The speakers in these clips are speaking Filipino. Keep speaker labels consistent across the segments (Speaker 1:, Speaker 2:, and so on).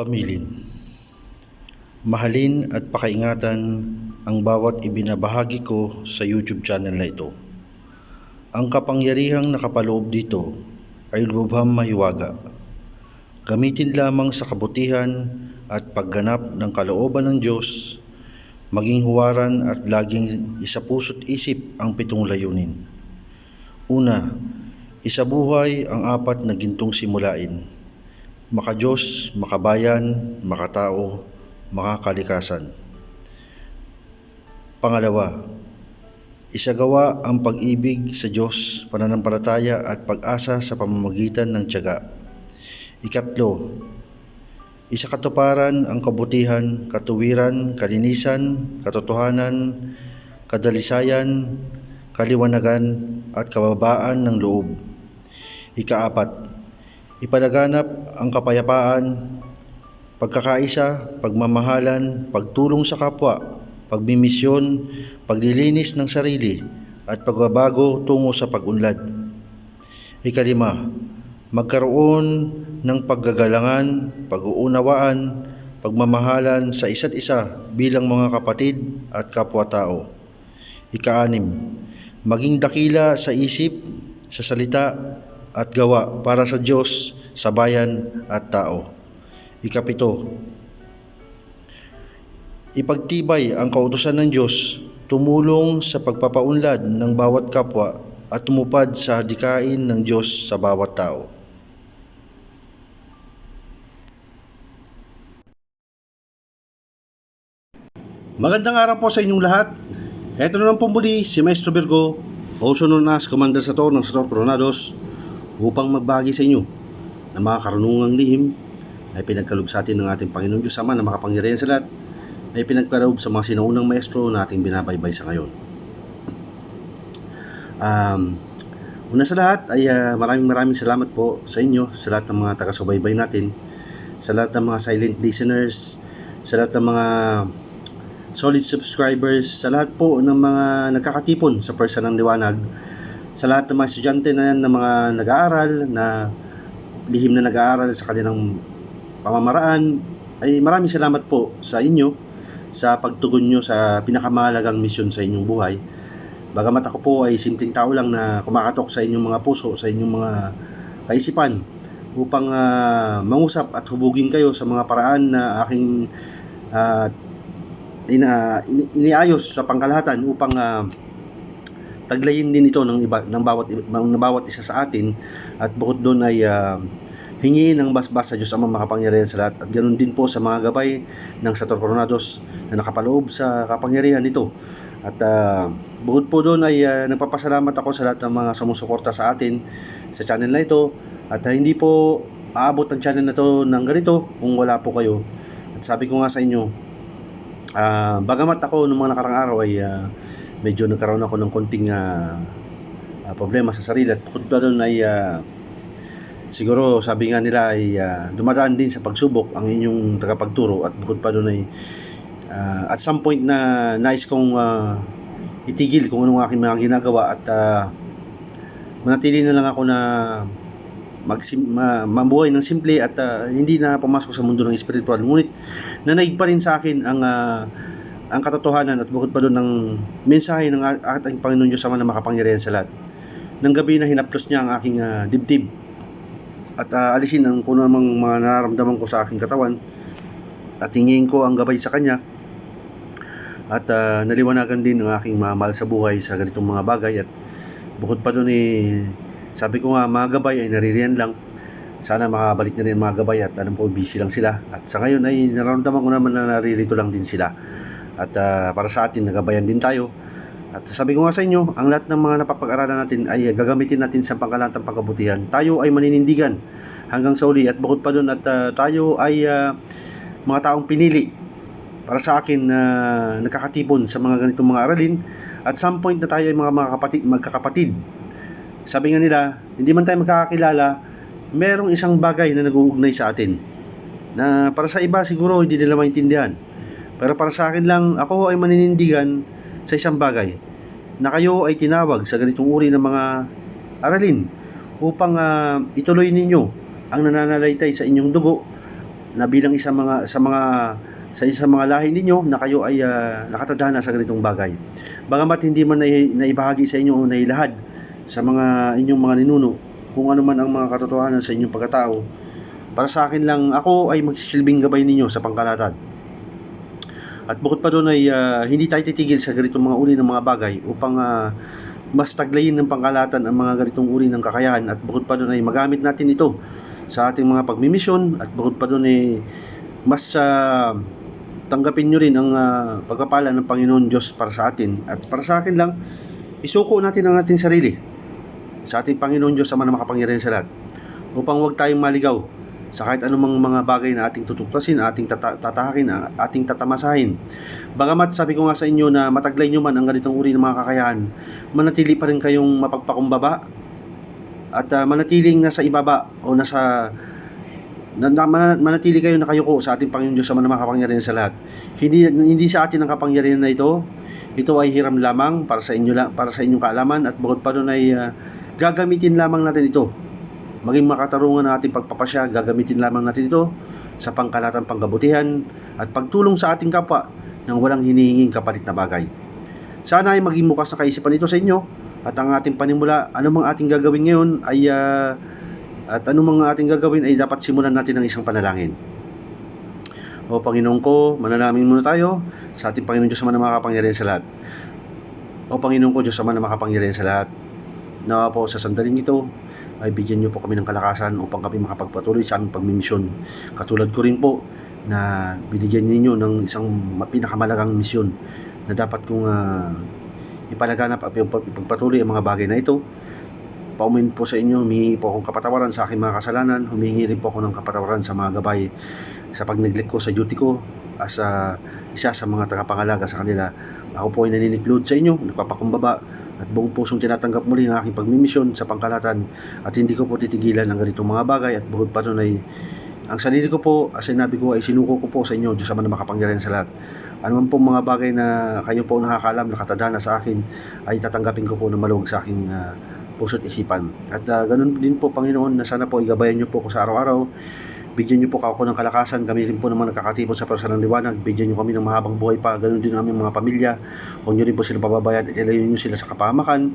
Speaker 1: Pamilin. Mahalin at pakaingatan ang bawat ibinabahagi ko sa YouTube channel na ito. Ang kapangyarihang nakapaloob dito ay lubhang mahiwaga. Gamitin lamang sa kabutihan at pagganap ng kalooban ng Diyos, maging huwaran at laging isapuso't isip ang 7 layunin. Una, isabuhay ang 4 na gintong simulain: maka-Diyos, makabayan, makatao, makakalikasan. Pangalawa, isagawa ang pag-ibig sa Diyos, pananampalataya at pag-asa sa pamamagitan ng tiyaga. Ikatlo, isakatuparan ang kabutihan, katuwiran, kalinisan, katotohanan, kadalisayan, kaliwanagan at kababaan ng loob. Ikaapat, ipalaganap ang kapayapaan, pagkakaisa, pagmamahalan, pagtulong sa kapwa, pagmimisyon, paglilinis ng sarili, at pagbabago tungo sa pag-unlad. Ikalima, magkaroon ng paggagalangan, pag-uunawaan, pagmamahalan sa isa't isa bilang mga kapatid at kapwa-tao. Ika-6, maging dakila sa isip, sa salita at gawa para sa Diyos, sa bayan at tao. Ika-7, ipagtibay ang kautusan ng Diyos, tumulong sa pagpapaunlad ng bawat kapwa at tumupad sa hadikain ng Diyos sa bawat tao.
Speaker 2: Magandang araw po sa inyong lahat. Ito na lang po muli si Maestro Virgo, also known as Commander Sator ng Sator Coronados, upang magbahagi sa inyo ng mga karunungang lihim na pinagkaloob sa atin ng ating Panginoon Diyos Ama na makapangyarihan sa lahat, na pinagkaloob sa mga sinaunang maestro na ating binabaybay sa ngayon. Una sa lahat ay maraming salamat po sa inyo, sa lahat ng mga taga-subaybay natin, sa lahat ng mga silent listeners, sa lahat ng mga solid subscribers, sa lahat po ng mga nagkakatipon sa Pwersa ng Liwanag, sa lahat ng mga estudyante na yan, na mga nag-aaral, na lihim na nag-aaral sa kanilang pamamaraan, ay maraming salamat po sa inyo sa pagtugon nyo sa pinakamahalagang misyon sa inyong buhay. Bagamat ako po ay simpleng tao lang na kumakatok sa inyong mga puso, sa inyong mga kaisipan, upang mangusap at hubugin kayo sa mga paraan na aking iniayos sa pangkalahatan upang taglayin din ito ng bawat isa sa atin, at bukod doon ay hingiin ng basbas sa Diyos Ama makapangyarihan sa lahat, at ganoon din po sa mga gabay ng Sator Coronados na nakapaloob sa kapangyarihan nito. At bukod po doon ay nagpapasalamat ako sa lahat ng mga sumusuporta sa atin sa channel na ito, at hindi po aabot ang channel na ito ng ganito kung wala po kayo. At sabi ko nga sa inyo, bagamat ako noong mga nakarang araw ay medyo nagkaroon ako ng konting problema sa sarili, at bukod pa doon ay siguro sabi nga nila ay dumadaan din sa pagsubok ang inyong tagapagturo, at bukod pa doon ay at some point na nais kong itigil kung anong aking mga ginagawa, at manatili na lang ako na mabuhay ng simple at hindi na pumasok sa mundo ng spiritual, ngunit nanaig pa rin sa akin ang katotohanan, at bukod pa doon ng mensahe ng ating Panginoon Diyos Ama na makapangyarihan sa lahat. Nang gabi na hinaplos niya ang aking dibdib at alisin ang kung namang mga nararamdaman ko sa aking katawan, at hingin ko ang gabay sa Kanya, at naliwanagan din ang aking mahal sa buhay sa ganitong mga bagay. At bukod pa doon sabi ko nga, mga gabay ay naririyan lang, sana makabalik na rin mga gabay, at alam ko busy lang sila, at sa ngayon ay nararamdaman ko naman na naririto lang din sila, at para sa atin nagabayan din tayo. At sabi ko nga sa inyo, ang lahat ng mga napapag-aralan natin ay gagamitin natin sa pangkalahatan pagkabutihan. Tayo ay maninindigan hanggang sa uli, at bukod pa doon at tayo ay mga taong pinili para sa akin na nakakatipon sa mga ganitong mga aralin. At some point na tayo ay mga magkakapatid. Sabi nga nila, hindi man tayo magkakakilala, merong isang bagay na nag-uugnay sa atin na para sa iba siguro hindi nila maintindihan, pero para sa akin lang, ako ay maninindigan sa isang bagay, na kayo ay tinawag sa ganitong uri ng mga aralin upang ituloy ninyo ang nananalaytay sa inyong dugo na bilang sa isang mga lahi ninyo na kayo ay nakatadhana sa ganitong bagay. Bagamat hindi man naibahagi sa inyo o nailahad sa mga inyong mga ninuno kung ano man ang mga katotohanan sa inyong pagkatao, para sa akin lang, ako ay magsisilbing gabay ninyo sa pangkalahatan. At bukod pa doon ay hindi tayo titigil sa ganitong mga uri ng mga bagay upang mas taglayin ng pangkalahatan ang mga ganitong uri ng kakayahan, at bukod pa doon ay magamit natin ito sa ating mga pagmimisyon, at bukod pa doon ay mas tanggapin nyo rin ang pagpapala ng Panginoon Diyos para sa atin. At para sa akin lang, isuko natin ang ating sarili sa ating Panginoon Diyos Ama na makapangyarihan sa lahat, upang huwag tayong maligaw sa kahit anumang mga bagay na ating tutuktasin, ating tatahakin, ating tatamasahin. Bagamat sabi ko nga sa inyo na mataglay nyo man ang ganitong uri ng mga kakayahan, manatili pa rin kayong mapagpakumbaba at manatiling nasa ibaba o manatili kayo nakayuko sa ating Panginoon Diyos Ama na makapangyarihan sa lahat. Hindi sa atin ang kapangyarihan na ito. Ito ay hiram lamang para sa inyo, para sa inyong kaalaman, at bukod pa doon ay gagamitin lamang natin ito. Maging makatarungan na ating pagpapasya, gagamitin lamang natin ito sa pangkalatang pangkabutihan at pagtulong sa ating kapwa nang walang hinihinging kapalit na bagay. Sana ay maging bukas na kaisipan ito sa inyo, at ang ating panimula, anumang ating gagawin ngayon ay dapat simulan natin ng isang panalangin. O Panginoon ko, manalangin muna tayo sa ating Panginoon Diyos Ama na makapangyarihan sa lahat. O Panginoon ko, Diyos Ama na makapangyarihan sa lahat, nawa po sa sandaling ito ay bigyan niyo po kami ng kalakasan upang kami makapagpatuloy sa aming pagmimisyon. Katulad ko rin po na binigyan ninyo ng isang pinakamalagang misyon na dapat kong ipalaganap at ipagpatuloy ang mga bagay na ito. Paumin po sa inyo, humingi po akong kapatawaran sa aking mga kasalanan, humingi rin po ako ng kapatawaran sa mga gabay sa pag-neglect ko sa duty ko as isa sa mga tagapangalaga sa kanila. Ako po ay naniniklod sa inyo, nagpapakumbaba at buong pusong tinatanggap muli ang aking pagmimisyon sa pangkalahatan, at hindi ko po titigilan ang ganitong mga bagay. At bukod pa doon ay ang sarili ko po, as sinabi ko, ay sinuko ko po sa inyo, Diyos Ama na makapangyarihan sa lahat. Ano man po mga bagay na kayo po nakakalam, nakatadhana sa akin, ay tatanggapin ko po na maluwag sa aking puso't isipan. At ganun din po, Panginoon, na sana po igabayan niyo po ako sa araw-araw. Bigyan niyo po ako ng kalakasan. Kami rin po naman nakakatipon sa personal liwanag. Bigyan niyo kami ng mahabang buhay pa. Ganun din ang aming mga pamilya. Huwag niyo rin po sila pababayaan at ilayo niyo sila sa kapahamakan.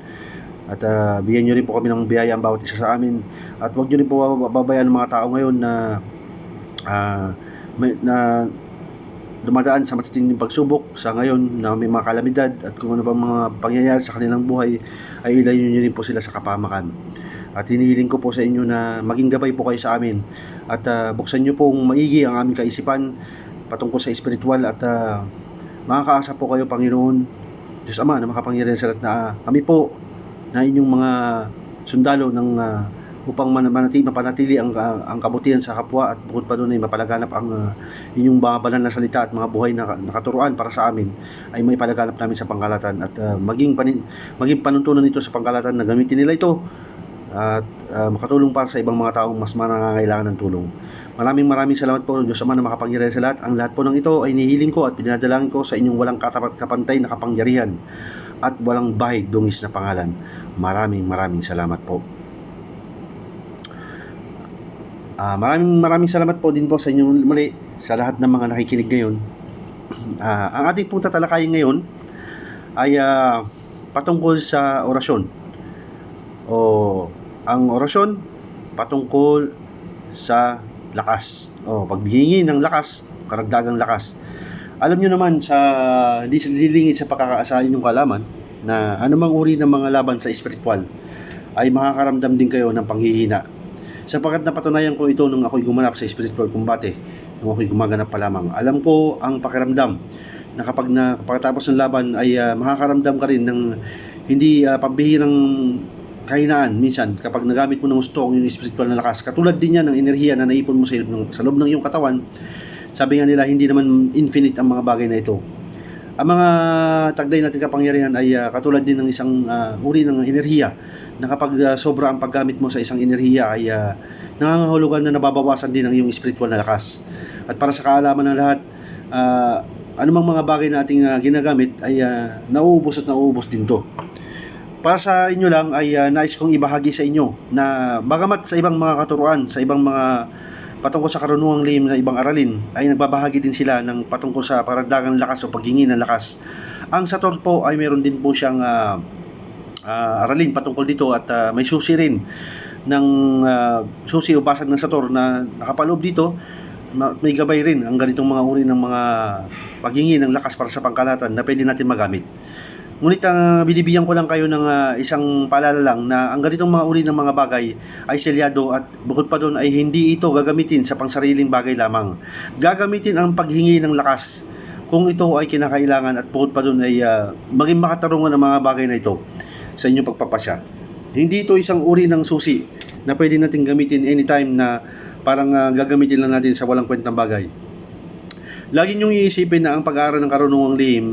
Speaker 2: At bigyan niyo rin po kami ng biyaya ang bawat isa sa amin. At huwag niyo rin po pababayaan ng mga tao ngayon na dumadaan sa matitinding pagsubok sa ngayon, na may mga kalamidad at kung ano pa mga pangyayari sa kanilang buhay, ay ilayo niyo rin po sila sa kapahamakan. At hinihiling ko po sa inyo na maging gabay po kayo sa amin, at buksan niyo pong maigi ang aming kaisipan patungkol sa espiritual, at makakaasa po kayo, Panginoon Diyos Ama na makapangyarihan sa lahat, na kami po na inyong mga sundalo upang mapanatili ang kabutihan sa kapwa, at bukod pa doon ay mapalaganap ang inyong mga banal na salita at mga buhay na nakaturuan para sa amin, ay may palaganap namin sa pangkalahatan, at maging panuntunan nito sa pangkalahatan na gamitin nila ito at makatulong para sa ibang mga taong mas nangangailangan ng tulong. Maraming salamat po, Diyos Ama na makapangyarihan sa lahat. Ang lahat po ng ito ay nihiling ko at pinadalangin ko sa inyong walang kapantay na kapangyarihan at walang bahid dungis na pangalan. Maraming salamat po. Maraming salamat po din po sa inyong muli, sa lahat ng mga nakikinig ngayon. Ang ating pong tatalakayin ngayon ay patungkol sa orasyon. Ang orasyon patungkol sa lakas, paghihingi ng lakas, karagdagang lakas. Alam nyo naman, hindi lilingid sa pagkakaasa inyong kalaman na anumang uri ng mga laban sa espiritual ay makakaramdam din kayo ng panghihina, sapagkat napatunayan ko ito nung ako'y gumanap sa spiritual combate, nung ako'y gumaganap pa lamang. Alam ko ang pakiramdam na pagkatapos ng laban ay makakaramdam ka rin ng hindi pambihirang kahinaan minsan kapag nagamit mo ng gusto ang iyong spiritual na lakas. Katulad din yan ng enerhiya na naipon mo sa loob ng iyong katawan. Sabi nga nila, hindi naman infinite ang mga bagay na ito. Ang mga taglay natin kapangyarihan ay katulad din ng isang uri ng enerhiya, na kapag sobra ang paggamit mo sa isang enerhiya ay nangangahulugan na nababawasan din ang iyong spiritual na lakas. At para sa kaalaman ng lahat, anumang mga bagay na ating ginagamit ay nauubos din to. Para sa inyo lang ay nais kong ibahagi sa inyo na bagamat sa ibang mga katuruan, sa ibang mga patungkol sa karunungang lihim na ibang aralin, ay nagbabahagi din sila ng patungkol sa paragdagang lakas o paghingi ng lakas. Ang Sator po ay meron din po siyang aralin patungkol dito at may susi rin ng susi o basag ng Sator na nakapaloob dito. May gabay rin ang ganitong mga uri ng mga paghingi ng lakas para sa pangkalahatan na pwede natin magamit. Ngunit binibigyan ko lang kayo ng isang paalala lang na ang ganitong mga uri ng mga bagay ay selyado at bukod pa doon ay hindi ito gagamitin sa pangsariling bagay lamang. Gagamitin ang paghingi ng lakas kung ito ay kinakailangan at bukod pa doon ay maging makatarungan ang mga bagay na ito sa inyong pagpapasya. Hindi ito isang uri ng susi na pwede natin gamitin anytime na parang gagamitin lang natin sa walang kwentang bagay. Lagi niyong iisipin na ang pag-aaral ng karunungang lihim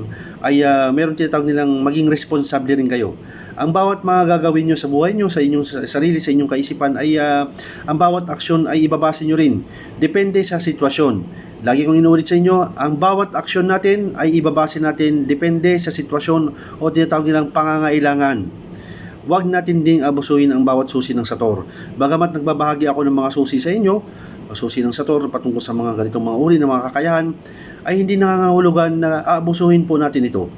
Speaker 2: ay meron tinatawag nilang maging responsable rin kayo. Ang bawat mga gagawin nyo sa buhay nyo, sa inyong sarili, sa inyong kaisipan ay ang bawat aksyon ay ibabase nyo rin. Depende sa sitwasyon. Lagi kong inuulit sa inyo, ang bawat aksyon natin ay ibabase natin depende sa sitwasyon o tinatawag nilang pangangailangan. Huwag natin ding abusuhin ang bawat susi ng Sator. Bagamat nagbabahagi ako ng mga susi sa inyo, susi ng Sator patungkol sa mga ganitong mga uri ng mga kakayahan, ay hindi nangangahulugan na aabusuhin po natin ito.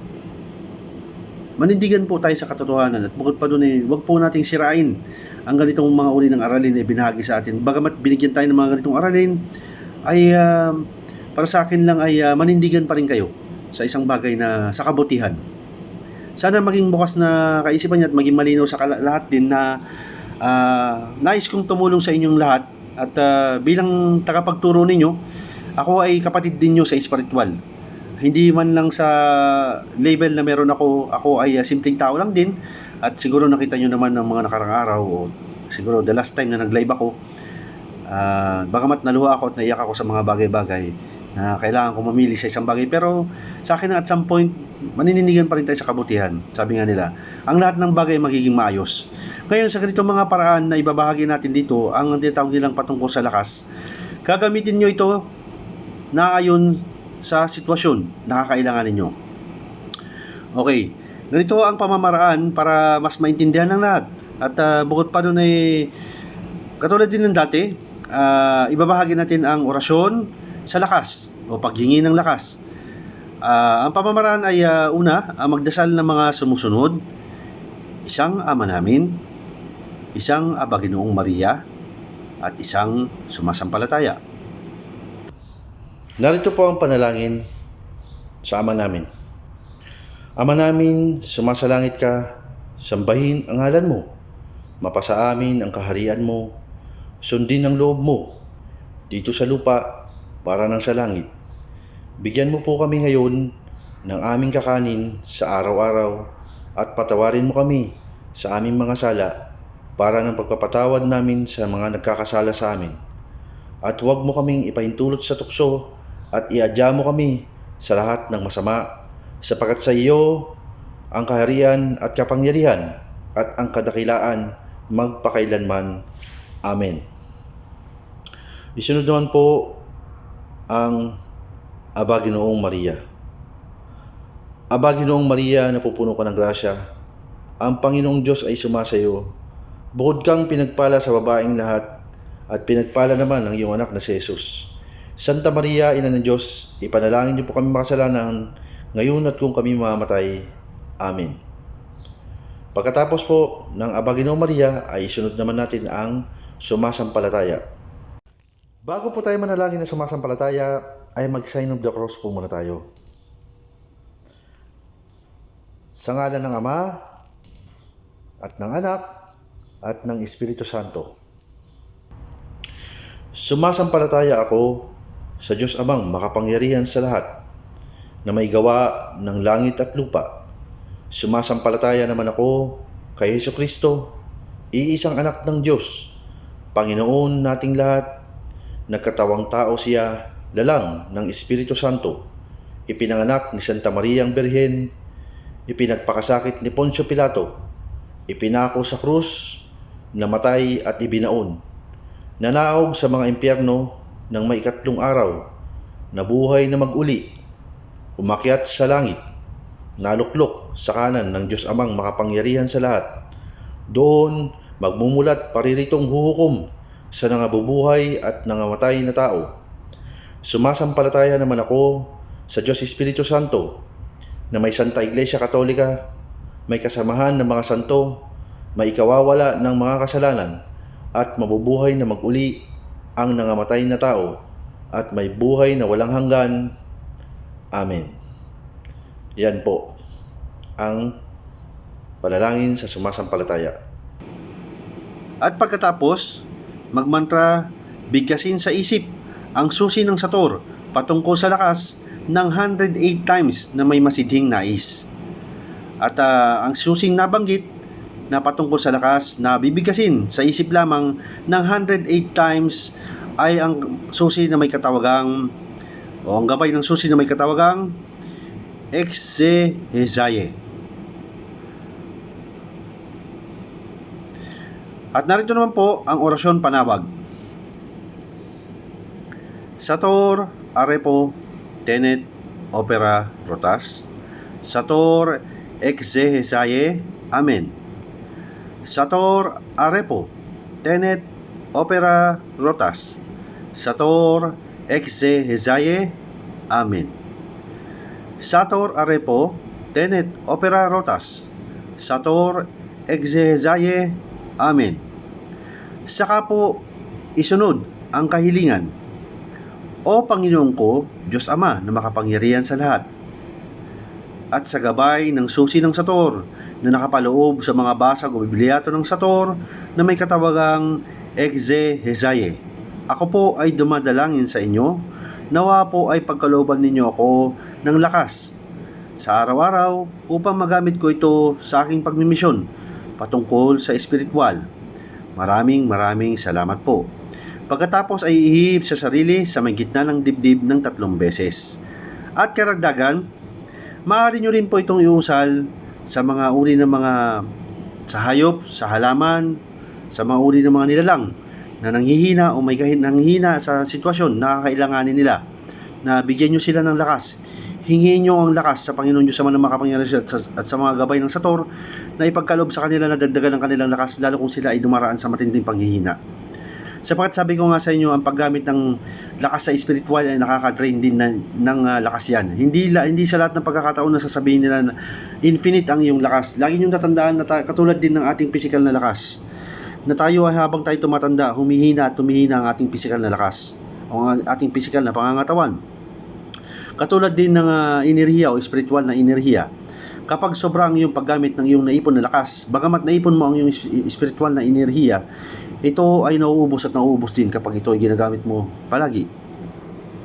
Speaker 2: Manindigan po tayo sa katotohanan at bukod pa doon huwag po nating sirain ang ganitong mga uri ng aralin na binahagi sa atin. Bagamat binigyan tayo ng mga ganitong aralin, ay para sa akin lang ay manindigan pa rin kayo sa isang bagay na sa kabutihan. Sana maging bukas na kaisipan niyo at maging malinaw sa lahat din na nais kong tumulong sa inyong lahat at bilang tagapagturo ninyo, ako ay kapatid din nyo sa spiritual. Hindi man lang sa label na meron ako ay simpleng tao lang din at siguro nakita nyo naman ng mga nakarang araw o siguro the last time na nag-live ako, bagamat naluha ako at naiyak ako sa mga bagay-bagay na kailangan ko mamili sa isang bagay, pero sa akin at some point maninindigan pa rin tayo sa kabutihan. Sabi nga nila, ang lahat ng bagay magiging maayos. Ngayon sa ganitong mga paraan na ibabahagi natin dito, ang tinatawag nilang patungkol sa lakas, gagamitin nyo ito na ayon sa sitwasyon na kakailangan ninyo. Okay, ganito ang pamamaraan para mas maintindihan ng lahat. At bukod pa doon ay katulad din ng dati, ibabahagi natin ang orasyon sa lakas o paghingi ng lakas. Ang pamamaraan ay una, magdasal ng mga sumusunod, isang Ama Namin, isang Aba Ginoong Maria, at isang sumasampalataya.
Speaker 1: Narito po ang panalangin sa Ama Namin. Ama namin, sumasalangit ka, sambahin ang ngalan mo, mapasa amin ang kaharian mo, sundin ang loob mo, dito sa lupa para nang sa langit. Bigyan mo po kami ngayon ng aming kakanin sa araw-araw at patawarin mo kami sa aming mga sala para ng pagpapatawad namin sa mga nagkakasala sa amin. At huwag mo kaming ipahintulot sa tukso at iadya mo kami sa lahat ng masama, sapagkat sa iyo ang kaharian at kapangyarihan at ang kadakilaan magpakailanman. Amen. Isunod naman po ang Aba Ginoong Maria. Aba Ginoong Maria, napupuno ka ng grasya, ang Panginoong Diyos ay sumasayo. Bukod kang pinagpala sa babaeng lahat, at pinagpala naman ang iyong anak na si Jesus. Santa Maria, Ina ng Diyos, ipanalangin niyo po kami makasalanan, ngayon at kung kami mamamatay. Amen. Pagkatapos po ng Aba Ginoong Maria, ay isunod naman natin ang sumasampalataya. Bago po tayo manalangin na sumasampalataya, ay mag-sign of the cross po muna tayo. Sa ngalan ng Ama, at ng Anak, at ng Espiritu Santo. Sumasampalataya ako sa Diyos Amang makapangyarihan sa lahat, na may gawa ng langit at lupa. Sumasampalataya naman ako kay Jesucristo, iisang anak ng Diyos, Panginoon nating lahat, nagkatawang tao siya, lalang ng Espiritu Santo, ipinanganak ni Santa Maria ang Birhen, ipinagpakasakit ni Poncio Pilato, ipinako sa krus, namatay at ibinaon, nanaog sa mga impyerno ng may ikatlong araw, nabuhay na mag-uli, umakyat sa langit, naluklok sa kanan ng Diyos Amang makapangyarihan sa lahat. Doon magmumulat pariritong huhukom sa nangabubuhay at nangamatay na tao. Sumasampalataya naman ako sa Diyos Espiritu Santo, na may Santa Iglesia Katolika, may kasamahan ng mga santo, may ikawawala ng mga kasalanan, at mabubuhay na maguli ang nangamatay na tao, at may buhay na walang hanggan. Amen. Yan po ang panalangin sa sumasampalataya.
Speaker 2: At pagkatapos, magmantra, bigkasin sa isip ang susi ng Sator patungkol sa lakas ng 108 times na may masidhing nais. At ang susing nabanggit na patungkol sa lakas na bibigkasin sa isip lamang ng 108 times ay ang susi na may katawagang o ang gabay ng susi na may katawagang Exehezaye. At narito naman po ang orasyon panawag. Sator, Arepo, Tenet, Opera, Rotas. Sator, Exehezaye, Amen. Sator, Arepo, Tenet, Opera, Rotas. Sator, Exehezaye, Amen. Sator, Arepo, Tenet, Opera, Rotas. Sator, Exehezaye, Amen. Saka po isunod ang kahilingan. O Panginoon ko, Diyos Ama na makapangyarihan sa lahat, at sa gabay ng susi ng Sator na nakapaloob sa mga basag o bibliyato ng Sator na may katawagang Exehezaye, ako po ay dumadalangin sa inyo, nawa po ay pagkalooban ninyo ako ng lakas sa araw-araw upang magamit ko ito sa aking pagmimisyon patungkol sa espiritual. Maraming salamat po. Pagkatapos ay ihihip sa sarili sa may gitna ng dibdib ng 3 beses. At karagdagan, maaari nyo rin po itong iusal sa mga uri ng mga sa hayop, sa halaman, sa mga uri ng mga nilalang na nanghihina o may nanghihina sa sitwasyon na kakailanganin nila, na bigyan nyo sila ng lakas. Hingin nyo ang lakas sa Panginoon Diyos Ama na makapangyarihan at sa mga gabay ng Sator na ipagkaloob sa kanila na dagdagan ng kanilang lakas, lalo kung sila ay dumaraan sa matinding panghihina. Sapagkat sabi ko nga sa inyo, ang paggamit ng lakas sa spiritual ay nakaka-drain din ng lakas yan. Hindi sa lahat ng pagkakataon na sasabihin nila na infinite ang iyong lakas. Lagi niyong tatandaan na katulad din ng ating physical na lakas, na tayo ay habang tayo tumatanda, humihina at tumihina ang ating physical na lakas o ang ating physical na pangangatawan. Katulad din ng enerhiya o spiritual na enerhiya. Kapag sobrang iyong paggamit ng iyong naipon na lakas, bagamat naipon mo ang iyong spiritual na enerhiya, ito ay nauubos at nauubos din kapag ito ay ginagamit mo palagi.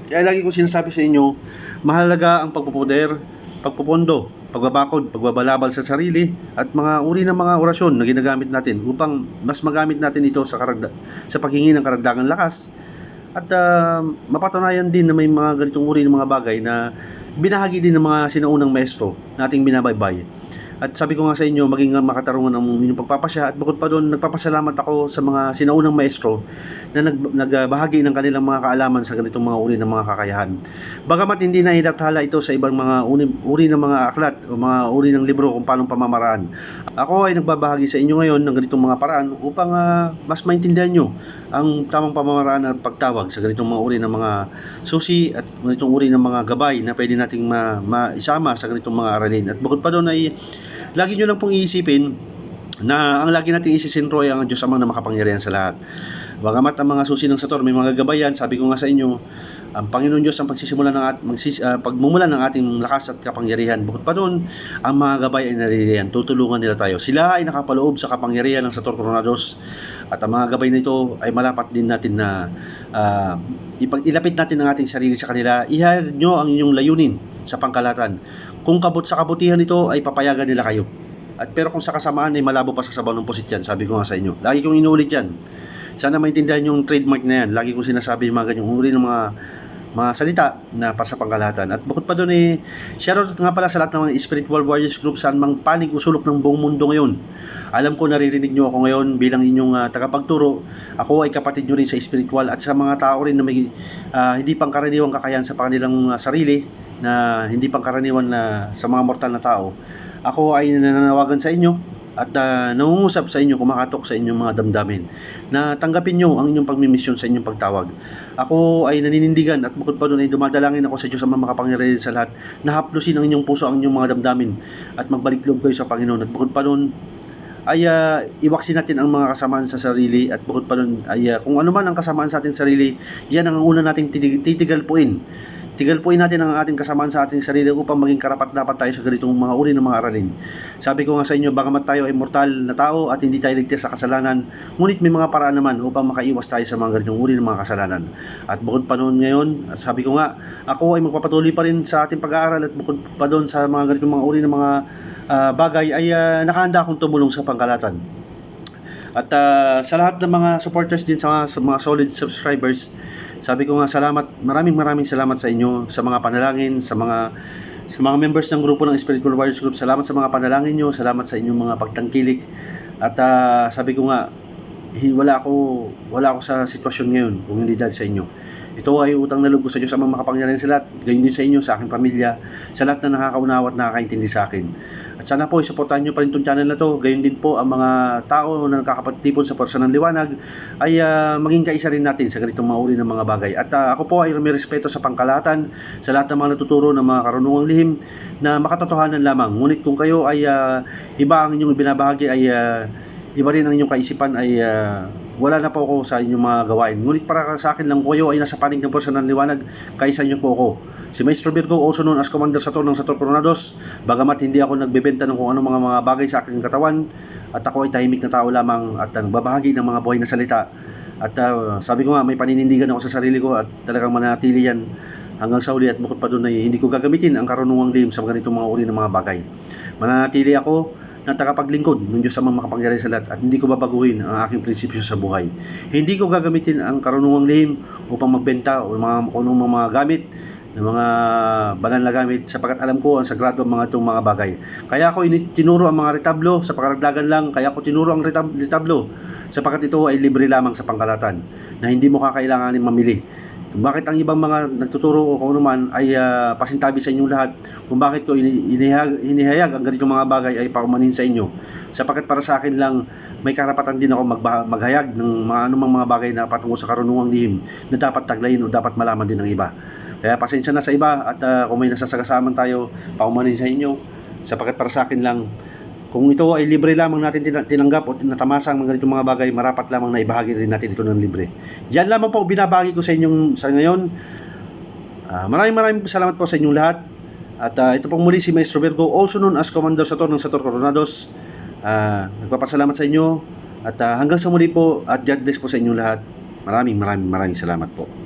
Speaker 2: Kaya lagi ko sinasabi sa inyo, mahalaga ang pagpupoder, pagpupondo, pagbabakod, pagbabalabal sa sarili at mga uri ng mga orasyon na ginagamit natin upang mas magamit natin ito sa paghingi ng karagdagang lakas. At mapatunayan din na may mga ganitong uri ng mga bagay na binahagi din ng mga sinaunang maestro nating binabaybay. At sabi ko nga sa inyo, maging makatarungan ang inyong pagpapasya. At bukod pa doon, nagpapasalamat ako sa mga sinaunang maestro na nagbahagi ng kanilang mga kaalaman sa ganitong mga uri ng mga kakayahan. Bagamat hindi na ilathala ito sa ibang mga uri ng mga aklat o mga uri ng libro kung paano pamamaraan, ako ay nagbabahagi sa inyo ngayon ng ganitong mga paraan upang mas maintindihan nyo ang tamang pamamaraan at pagtawag sa ganitong mga uri ng mga susi at ganitong uri ng mga gabay na pwede nating maisama sa ganitong mga aralin. At bukod pa doon ay lagi nyo lang pong iisipin na ang lagi nating isisentro ay ang Diyos Ama na makapangyarihan sa lahat. Bagamat ang mga susi ng Sator may mga gabayan, sabi ko nga sa inyo, ang Panginoon Diyos ang pagmumulan ng ating lakas at kapangyarihan. Bukod pa doon, ang mga gabay ay naririyan, tutulungan nila tayo. Sila ay nakapaloob sa kapangyarihan ng Sator Coronados, at ang mga gabay na ito ay malapat din natin na ilapit natin ang ating sarili sa kanila. Ihayag nyo ang inyong layunin sa pangkalahatan. Kung sa kabutihan nito ay papayagan nila kayo. Pero kung sa kasamaan ay malabo pa sa sabaw ng pusit yan, sabi ko nga sa inyo. Lagi kong inuulit yan. Sana maintindihan yung trademark na yan. Lagi kong sinasabi yung mga ganyang uri ng mga salita na para sa pangkalahatan. At bukod pa doon shoutout nga pala sa lahat ng mga spiritual warriors group saan mang panig usulok ng buong mundo ngayon. Alam ko naririnig nyo ako ngayon bilang inyong tagapagturo. Ako ay kapatid nyo rin sa spiritual at sa mga tao rin na may hindi pangkaraniwang kakayahan sa kanilang sarili, na hindi pangkaraniwan na sa mga mortal na tao. Ako ay nananawagan sa inyo at nangungusap sa inyo, kumakatok sa inyong mga damdamin, na tanggapin nyo ang inyong pagmimisyon sa inyong pagtawag. Ako ay naninindigan at bukod pa doon ay dumadalangin ako sa Diyos ang makapangyarihan sa lahat na haplusin ang inyong puso, ang inyong mga damdamin at magbalik loob kayo sa Panginoon. At bukod pa doon ay iwaksin natin ang mga kasamaan sa sarili, at bukod pa doon ay kung ano man ang kasamaan sa ating sarili, yan ang una nating titigalpuin. Tigalpuin natin ang ating kasamaan sa ating sarili upang maging karapat-dapat tayo sa ganitong mga uri ng mga aralin. Sabi ko nga sa inyo, bagamat tayo ay mortal na tao at hindi tayo ligtas sa kasalanan, ngunit may mga paraan naman upang makaiwas tayo sa mga ganitong uri ng mga kasalanan. At bukod pa noon ngayon, sabi ko nga, ako ay magpapatuloy pa rin sa ating pag-aaral, at bukod pa doon sa mga ganitong mga uri ng mga bagay ay nakahanda akong tumulong sa pangkalahatan. At sa lahat ng mga supporters din, sa mga solid subscribers, sabi ko nga maraming salamat sa inyo, sa mga panalangin, sa mga members ng grupo ng Spiritual Warriors Group. Salamat sa mga panalangin nyo, salamat sa inyong mga pagtangkilik. At sabi ko nga, wala ako sa sitwasyon ngayon kung hindi dahil sa inyo. Ito ay utang na loob ko sa Diyos ang makapangyarihan sa lahat, gayon din sa inyo, sa aking pamilya, sa lahat na nakakaunawa at nakakaintindi sa akin. At sana po isuportahan nyo pa rin itong channel na to. Gayon din po ang mga tao na nakakapatipon sa Porsa ng Liwanag ay maging kaisa rin natin sa ganitong mga uri ng mga bagay. At ako po ay may respeto sa pangkalahatan, sa lahat ng mga natuturo ng mga karunungang lihim na makatotohanan lamang. Ngunit kung kayo ay iba ang inyong binabahagi, ay iba rin ang inyong kaisipan, ay wala na po ako sa inyong mga gawain. Ngunit para sa akin lang, kayo ay nasa panig ng Porsa ng Liwanag, kaisa nyo po ako. Si Maestro Virgo, also known as Commander Sator ng Sator Coronados, bagamat hindi ako nagbebenta ng kung anong mga bagay sa aking katawan, at ako ay tahimik na tao lamang at nagbabahagi ng mga buhay na salita. At sabi ko nga, may paninindigan ako sa sarili ko at talagang manatili yan hanggang sa uli, at bukod pa doon ay hindi ko gagamitin ang karunungang lihim sa ganitong mga uri ng mga bagay. Mananatili ako na tagapaglingkod ng Diyos sa mga makapangyarihan sa lahat, at hindi ko babaguhin ang aking prinsipyo sa buhay. Hindi ko gagamitin ang karunungang lihim upang magbenta o kung anong mga gamit ng mga banal na gamit, sapagkat alam ko ang sagrado ang mga itong mga bagay. Kaya ako tinuro ang mga retablo sa pakaragdagan lang. Kaya ako tinuro ang retablo sapagkat ito ay libre lamang sa pangkalahatan, na hindi mo kakailanganin mamili. Kung bakit ang ibang mga nagtuturo o kung naman ay pasintabi sa inyong lahat, kung bakit ko hinihayag ang ganitong mga bagay ay paumanhin sa inyo, sapagkat para sa akin lang may karapatan din ako maghayag ng mga anumang mga bagay na patungo sa karunungang lihim na dapat taglayin o dapat malaman din ng iba. Kaya pasensya na sa iba, at kung may nasasagasaman tayo, paumanin sa inyo, sapagkat para sa akin lang, kung ito ay libre lamang natin tinanggap o natamasa ang mga ganitong mga bagay, marapat lamang na ibahagi rin natin ito ng libre. Diyan lamang po binabahagi ko sa inyong sa ngayon. Maraming salamat po sa inyong lahat. At ito pong muli si Maestro Virgo, also known as Commander Sator ng Sator Coronados. Nagpapasalamat sa inyo, at hanggang sa muli po, at God bless po sa inyong lahat. Maraming salamat po.